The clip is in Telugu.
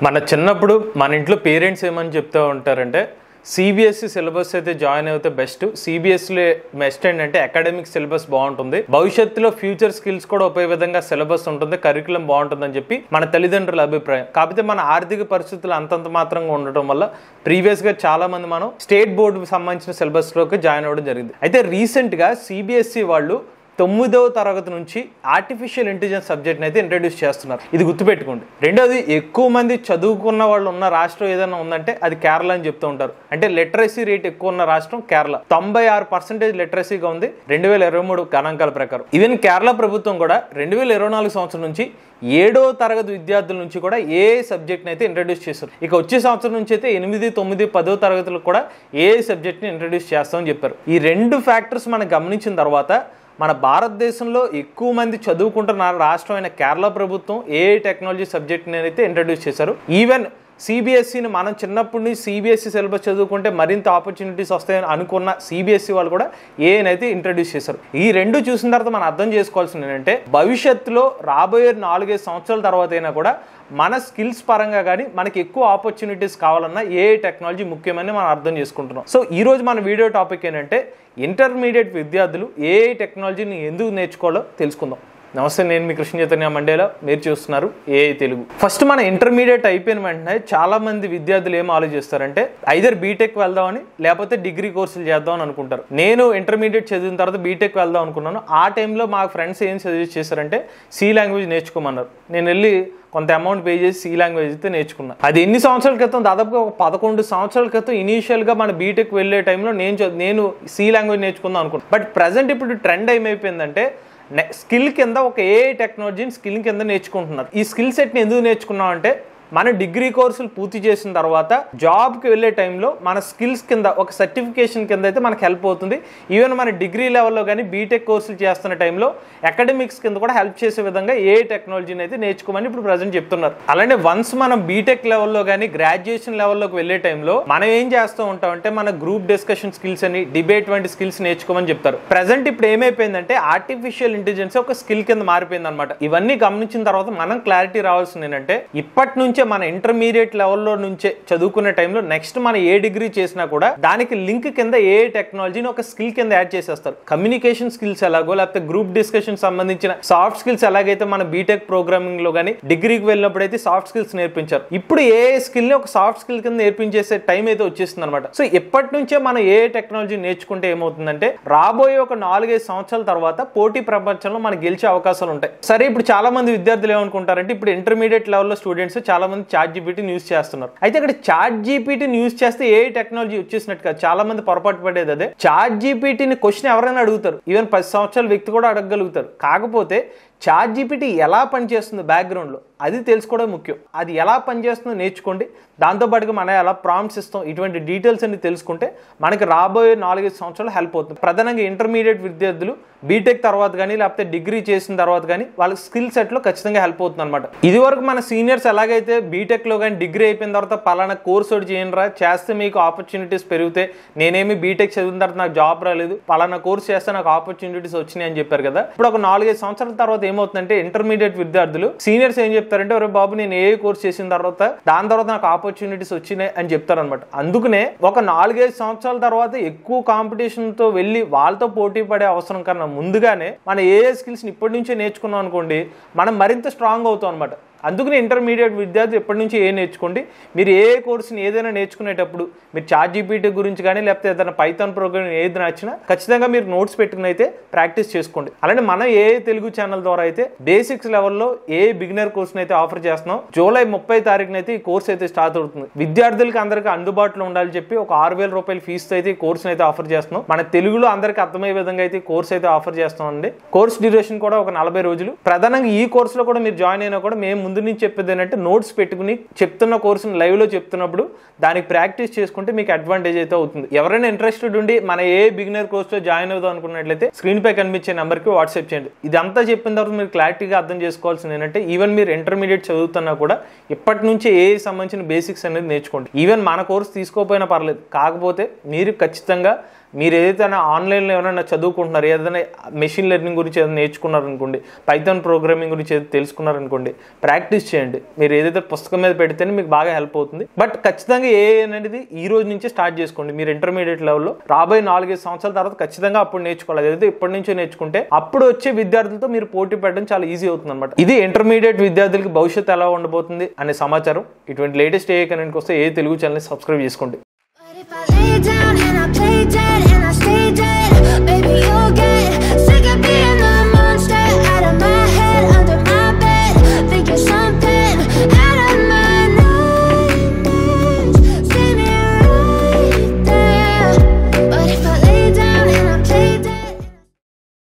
మన చిన్నప్పుడు మన ఇంట్లో పేరెంట్స్ ఏమని చెప్తూ ఉంటారంటే సిబిఎస్ఈ సిలబస్ అయితే జాయిన్ అయితే బెస్ట్. సిబిఎస్ఈలో బెస్ట్ ఏంటంటే అకాడమిక్ సిలబస్ బాగుంటుంది, భవిష్యత్తులో ఫ్యూచర్ స్కిల్స్ కూడా ఉపయోగ విధంగా సిలబస్ ఉంటుంది, కరికులం బాగుంటుందని చెప్పి మన తల్లిదండ్రుల అభిప్రాయం. కాకపోతే మన ఆర్థిక పరిస్థితులు అంతంత మాత్రంగా ఉండటం వల్ల ప్రీవియస్గా చాలా మంది మనం స్టేట్ బోర్డుకు సంబంధించిన సిలబస్లోకి జాయిన్ అవ్వడం జరిగింది. అయితే రీసెంట్గా సిబిఎస్ఈ వాళ్ళు 9వ తరగతి నుంచి ఆర్టిఫిషియల్ ఇంటెలిజెన్స్ సబ్జెక్ట్ని అయితే ఇంట్రడ్యూస్ చేస్తున్నారు. ఇది గుర్తుపెట్టుకోండి. రెండోది, ఎక్కువ మంది చదువుకున్న వాళ్ళు ఉన్న రాష్ట్రం ఏదైనా ఉందంటే అది కేరళ అని చెప్తూ ఉంటారు. అంటే లిటరసీ రేట్ ఎక్కువ ఉన్న రాష్ట్రం కేరళ. 96% లిటరసీగా ఉంది 2023 గణాంకాల ప్రకారం. ఈవెన్ కేరళ ప్రభుత్వం కూడా 2024 సంవత్సరం నుంచి 7వ తరగతి విద్యార్థుల నుంచి కూడా ఏ సబ్జెక్ట్ని అయితే ఇంట్రడ్యూస్ చేస్తారు. ఇక వచ్చే సంవత్సరం నుంచి అయితే 8, 9, 10వ తరగతులకు కూడా ఏ సబ్జెక్ట్ని ఇంట్రడ్యూస్ చేస్తామని చెప్పారు. ఈ రెండు ఫ్యాక్టర్స్ మనం గమనించిన తర్వాత మన భారతదేశంలో ఎక్కువ మంది చదువుకుంటున్న రాష్ట్రమైన కేరళ ప్రభుత్వం ఏఐ టెక్నాలజీ సబ్జెక్ట్ని అయితే ఇంట్రడ్యూస్ చేశారు. ఈవెన్ సిబిఎస్ఈని మనం చిన్నప్పటి నుంచి సిబిఎస్ఈ సిలబస్ చదువుకుంటే మరింత ఆపర్చునిటీస్ వస్తాయని అనుకున్న సిబిఎస్ఈ వాళ్ళు కూడా ఏఐని అయితే ఇంట్రడ్యూస్ చేశారు. ఈ రెండు చూసిన తర్వాత మనం అర్థం చేసుకోవాల్సింది ఏంటంటే భవిష్యత్తులో రాబోయే 4-5 సంవత్సరాల తర్వాత అయినా కూడా మన స్కిల్స్ పరంగా కానీ మనకి ఎక్కువ ఆపర్చునిటీస్ కావాలన్నా ఏఐ టెక్నాలజీ ముఖ్యమని మనం అర్థం చేసుకుంటున్నాం. సో ఈ రోజు మన వీడియో టాపిక్ ఏంటంటే ఇంటర్మీడియట్ విద్యార్థులు ఏఐ టెక్నాలజీని ఎందుకు నేర్చుకోవాలో తెలుసుకుందాం. నమస్తే, నేను మీ కృష్ణ చైతన్య మండేలా, మీరు చూస్తున్నారు ఏఐ తెలుగు. ఫస్ట్ మన ఇంటర్మీడియట్ అయిపోయిన వెంటనే చాలా మంది విద్యార్థులు ఏం ఆలోచిస్తారంటే ఐదర్ బీటెక్ వెళ్దామని లేకపోతే డిగ్రీ కోర్సులు చేద్దామని అనుకుంటారు. నేను ఇంటర్మీడియట్ చదివిన తర్వాత బీటెక్ వెళ్దాం అనుకున్నాను. ఆ టైంలో మా ఫ్రెండ్స్ ఏం సజెస్ట్ చేశారంటే సి లాంగ్వేజ్ నేర్చుకోమన్నారు. నేను వెళ్ళి కొంత అమౌంట్ పే చేసి సి లాంగ్వేజ్ అయితే నేర్చుకున్నా. అది ఎన్ని సంవత్సరాల క్రితం, దాదాపుగా ఒక 11 సంవత్సరాల క్రితం ఇనీషియల్గా మన బీటెక్ వెళ్ళే టైంలో నేను సి లాంగ్వేజ్ నేర్చుకుందాం అనుకున్నాను. బట్ ప్రజెంట్ ఇప్పుడు ట్రెండ్ ఏమైపోయిందంటే స్కిల్ కింద ఒక ఏఐ టెక్నాలజీని స్కిల్ కింద నేర్చుకుంటున్నారు. ఈ స్కిల్ సెట్ని ఎందుకు నేర్చుకున్నాం అంటే మన డిగ్రీ కోర్సులు పూర్తి చేసిన తర్వాత జాబ్కి వెళ్ళే టైంలో మన స్కిల్స్ కింద ఒక సర్టిఫికేషన్ కింద అయితే మనకు హెల్ప్ అవుతుంది. ఈవెన్ మన డిగ్రీ లెవెల్లో కానీ బీటెక్ కోర్సులు చేస్తున్న టైంలో అకాడమిక్స్ కింద కూడా హెల్ప్ చేసే విధంగా ఏ టెక్నాలజీని అయితే నేర్చుకోమని ఇప్పుడు ప్రజెంట్ చెప్తున్నారు. అలానే వన్స్ మనం బీటెక్ లెవెల్లో కానీ గ్రాడ్యుయేషన్ లెవెల్లోకి వెళ్ళే టైంలో మనం ఏం చేస్తూ ఉంటామంటే మన గ్రూప్ డిస్కషన్ స్కిల్స్ అని, డిబేట్ వంటి స్కిల్స్ నేర్చుకోమని చెప్తారు. ప్రజెంట్ ఇప్పుడు ఏమైపోయిందంటే ఆర్టిఫిషియల్ ఇంటెలిజెన్స్ ఒక స్కిల్ కింద మారిపోయింది అనమాట. ఇవన్నీ గమనించిన తర్వాత మనం క్లారిటీ రావాల్సింది ఏంటంటే ఇప్పటి నుంచి మన ఇంటర్మీడియట్ లెవెల్లో నుంచే చదువుకునే టైంలో నెక్స్ట్ మన ఏ డిగ్రీ చేసినా కూడా దానికి లింక్ కింద ఏ టెక్నాలజీని ఒక స్కిల్ కింద యాడ్ చేసేస్తారు. కమ్యూనికేషన్ స్కిల్స్ ఎలాగో, లేకపోతే గ్రూప్ డిస్కషన్ సంబంధించిన సాఫ్ట్ స్కిల్స్ ఎలాగైతే మన బీటెక్ ప్రోగ్రామింగ్ లో కానీ డిగ్రీకి వెళ్ళినప్పుడు అయితే సాఫ్ట్ స్కిల్స్ నేర్పించారు. ఇప్పుడు ఏ స్కిల్ ని ఒక సాఫ్ట్ స్కిల్ కింద నేర్పించేసే టైం అయితే వచ్చేస్తుంది అనమాట. సో ఎప్పటి నుంచే మనం ఏ టెక్నాలజీ నేర్చుకుంటే ఏమవుతుందంటే రాబోయే ఒక 4-5 సంవత్సరాల తర్వాత పోటీ ప్రపంచంలో మనకి గెలిచే అవకాశాలు ఉంటాయి. సరే, ఇప్పుడు చాలా మంది విద్యార్థులు ఏమనుకుంటారంటే ఇప్పుడు ఇంటర్మీడియట్ లెవెల్లో స్టూడెంట్స్ చాలా మంది చాట్ జీపీటీని యూజ్ చేస్తున్నారు. అయితే ఇక్కడ చాట్ జీపీటీని యూజ్ చేస్తే ఏ టెక్నాలజీ వచ్చేసినట్టు కాదు. చాలా మంది పొరపాటు పడేది అదే. చాట్ జీపీటీని క్వశ్చన్ ఎవరైనా అడుగుతారు, ఈవెన్ 10 సంవత్సరాల వ్యక్తి కూడా అడగగలుగుతారు. కాకపోతే చాట్ జీపీటీ ఎలా పనిచేస్తుందో బ్యాక్గ్రౌండ్లో అది తెలుసుకోవడం ముఖ్యం. అది ఎలా పనిచేస్తుందో నేర్చుకోండి. దాంతోపాటుగా మనం ఎలా ప్రాంప్ట్స్ ఇస్తాం, ఇటువంటి డీటెయిల్స్ అన్ని తెలుసుకుంటే మనకి రాబోయే 4-5 సంవత్సరాలు హెల్ప్ అవుతుంది. ప్రధానంగా ఇంటర్మీడియట్ విద్యార్థులు బీటెక్ తర్వాత కానీ లేకపోతే డిగ్రీ చేసిన తర్వాత కానీ వాళ్ళ స్కిల్ సెట్లో ఖచ్చితంగా హెల్ప్ అవుతుంది అనమాట. ఇది వరకు మన సీనియర్స్ ఎలాగైతే బీటెక్లో కానీ డిగ్రీ అయిపోయిన తర్వాత పలానా కోర్స్ ఒకటి చేయండిరా, చేస్తే మీకు ఆపర్చునిటీస్ పెరుగుతాయి, నేనేమి బీటెక్ చదివిన తర్వాత నాకు జాబ్ రాలేదు, పలానా కోర్స్ చేస్తే నాకు ఆపర్చునిటీస్ వచ్చినాయి అని చెప్పారు కదా. ఇప్పుడు ఒక 4-5 సంవత్సరాల తర్వాత ఏమవుతుందంటే ఇంటర్మీడియట్ విద్యార్థులు సీనియర్స్ ఏం చెప్తారంటే ఒరే బాబు, నేను ఏ కోర్స్ చేసిన తర్వాత దాని తర్వాత నాకు ఆపర్చునిటీస్ వచ్చినాయి అని చెప్తారనమాట. అందుకనే ఒక 4-5 సంవత్సరాల తర్వాత ఎక్కువ కాంపిటీషన్ తో వెళ్ళి వాళ్ళతో పోటీ పడే అవసరం కన్నా ముందుగానే మన ఏ స్కిల్స్ ఇప్పటి నుంచే నేర్చుకున్నాం అనుకోండి, మనం మరింత స్ట్రాంగ్ అవుతాం అనమాట. అందుకని ఇంటర్మీడియట్ విద్యార్థి ఎప్పటి నుంచి ఏ నేర్చుకోండి. మీరు ఏ కోర్సుని ఏదైనా నేర్చుకునేటప్పుడు మీరు చాట్ జీపీటీ గురించి కానీ లేకపోతే ఏదైనా పైథాన్ ప్రోగ్రామ్ ఏది నచ్చినా ఖచ్చితంగా మీరు నోట్స్ పెట్టుకుని అయితే ప్రాక్టీస్ చేసుకోండి. అలానే మనం ఏ తెలుగు ఛానల్ ద్వారా అయితే బేసిక్స్ లెవెల్లో ఏ బిగినర్ కోర్సుని అయితే ఆఫర్ చేస్తున్నాం. జూలై 30 తారీఖున అయితే ఈ కోర్స్ అయితే స్టార్ట్ అవుతుంది. విద్యార్థులకి అందరికీ అందుబాటులో ఉండాలని చెప్పి ఒక 6,000 రూపాయల ఫీజుతో అయితే ఈ కోర్సుని అయితే ఆఫర్ చేస్తున్నాం. మన తెలుగులో అందరికీ అర్థమయ్యే విధంగా అయితే ఈ కోర్స్ అయితే ఆఫర్ చేస్తామండి. కోర్స్ డ్యూరేషన్ కూడా ఒక 40 రోజులు. ప్రధానంగా ఈ కోర్సులో కూడా మీరు జాయిన్ అయినా కూడా మేము ముందు నుంచి చెప్పేది ఏంటంటే నోట్స్ పెట్టుకుని చెప్తున్న కోర్సుని లైవ్ లో చెప్తున్నప్పుడు దానికి ప్రాక్టీస్ చేసుకుంటే మీకు అడ్వాంటేజ్ అయితే అవుతుంది. ఎవరైనా ఇంట్రెస్టెడ్ ఉండి మన ఏ బిగినర్ కోర్స్ లో జాయిన్ అవుదాం అనుకున్నట్లయితే స్క్రీన్ పై కనిపించే నెంబర్ కి వాట్సాప్ చేయండి. ఇదంతా చెప్పిన తర్వాత మీరు క్లారిటీగా అర్థం చేసుకోవాల్సింది ఏంటంటే ఈవెన్ మీరు ఇంటర్మీడియట్ చదువుతున్నా కూడా ఇప్పటి నుంచి ఏ సంబంధించిన బేసిక్స్ అనేది నేర్చుకోండి. ఈవెన్ మన కోర్స్ తీసుకోకపోయినా పర్లేదు, కాకపోతే మీరు ఖచ్చితంగా మీరు ఏదైతే ఆన్లైన్లో ఏమైనా చదువుకుంటున్నారు, ఏదైనా మెషిన్ లెర్నింగ్ గురించి ఏదైనా నేర్చుకున్నారనుకోండి, పైథాన్ ప్రోగ్రామింగ్ గురించి ఏదైతే తెలుసుకున్నారనుకోండి, ప్రాక్టీస్ చేయండి. మీరు ఏదైతే పుస్తకం మీద పెడితేనే మీకు బాగా హెల్ప్ అవుతుంది. బట్ ఖచ్చితంగా ఏఐ అనేది ఈ రోజు నుంచే స్టార్ట్ చేసుకోండి. మీరు ఇంటర్మీడియట్ లెవెల్లో రాబోయే 4-5 సంవత్సరాల తర్వాత ఖచ్చితంగా అప్పుడు నేర్చుకోవాలి. అదైతే ఇప్పటి నుంచే నేర్చుకుంటే అప్పుడు వచ్చే విద్యార్థులతో మీరు పోటీ పెట్టడం చాలా ఈజీ అవుతుంది అనమాట. ఇది ఇంటర్మీడియట్ విద్యార్థులకి భవిష్యత్తు ఎలా ఉండబోతుంది అనే సమాచారం. ఇటువంటి లేటెస్ట్ ఏఐ కనెంట్కి వస్తే ఏ తెలుగు ఛానల్ని సబ్స్క్రైబ్ చేసుకోండి.